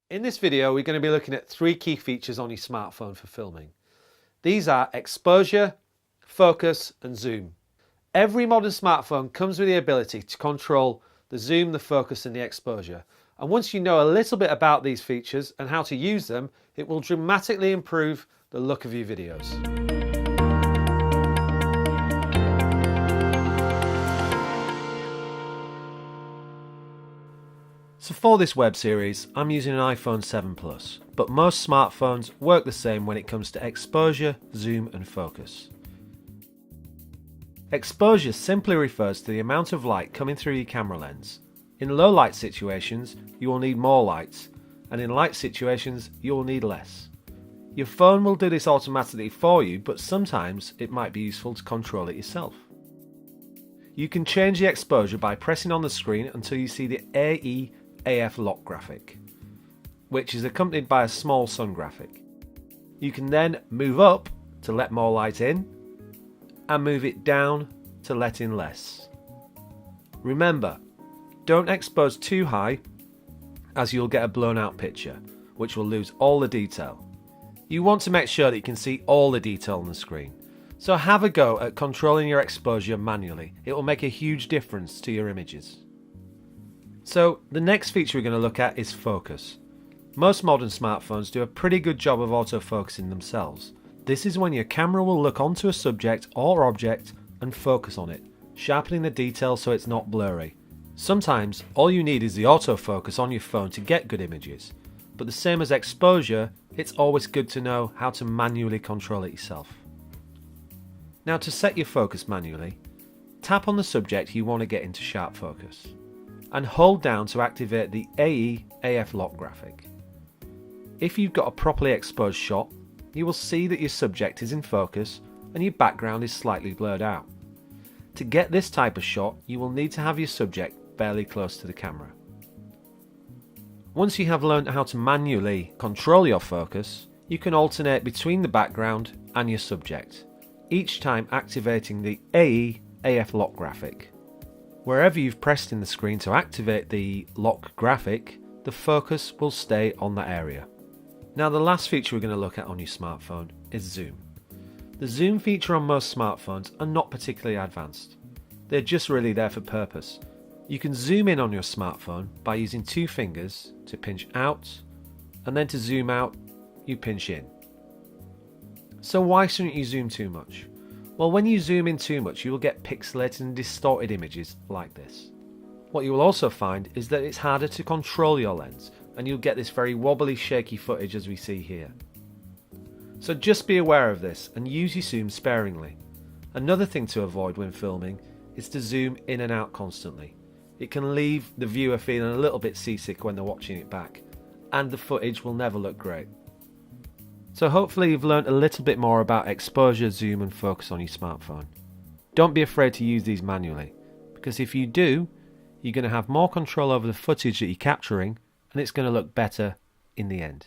In this video, we're going to be looking at three key features on your smartphone for filming. These are exposure, focus, and zoom. Every modern smartphone comes with the ability to control the zoom, the focus, and the exposure. And once you know a little bit about these features and how to use them, it will dramatically improve the look of your videos. So for this web series, I'm using an iPhone 7 Plus, but most smartphones work the same when it comes to exposure, zoom, and focus. Exposure simply refers to the amount of light coming through your camera lens. In low light situations, you will need more light, and in light situations, you will need less. Your phone will do this automatically for you, but sometimes it might be useful to control it yourself. You can change the exposure by pressing on the screen until you see the AF lock graphic, which is accompanied by a small sun graphic. You can then move up to let more light in and move it down to let in less. Remember, don't expose too high as you'll get a blown out picture, which will lose all the detail. You want to make sure that you can see all the detail on the screen. So have a go at controlling your exposure manually. It will make a huge difference to your images. So the next feature we're going to look at is focus. Most modern smartphones do a pretty good job of autofocusing themselves. This is when your camera will look onto a subject or object and focus on it, sharpening the detail so it's not blurry. Sometimes all you need is the autofocus on your phone to get good images, but the same as exposure, it's always good to know how to manually control it yourself. Now to set your focus manually, tap on the subject you want to get into sharp focus and hold down to activate the AF lock graphic. If you've got a properly exposed shot, you will see that your subject is in focus and your background is slightly blurred out. To get this type of shot, you will need to have your subject fairly close to the camera. Once you have learned how to manually control your focus, you can alternate between the background and your subject, each time activating the AF lock graphic. Wherever you've pressed in the screen to activate the lock graphic, the focus will stay on that area. Now the last feature we're going to look at on your smartphone is zoom. The zoom feature on most smartphones are not particularly advanced. They're just really there for purpose. You can zoom in on your smartphone by using two fingers to pinch out, and then to zoom out, you pinch in. So why shouldn't you zoom too much? Well, when you zoom in too much, you will get pixelated and distorted images like this. What you will also find is that it's harder to control your lens, and you'll get this very wobbly, shaky footage as we see here. So just be aware of this and use your zoom sparingly. Another thing to avoid when filming is to zoom in and out constantly. It can leave the viewer feeling a little bit seasick when they're watching it back, and the footage will never look great. So hopefully you've learned a little bit more about exposure, zoom and focus on your smartphone. Don't be afraid to use these manually, because if you do, you're going to have more control over the footage that you're capturing, and it's going to look better in the end.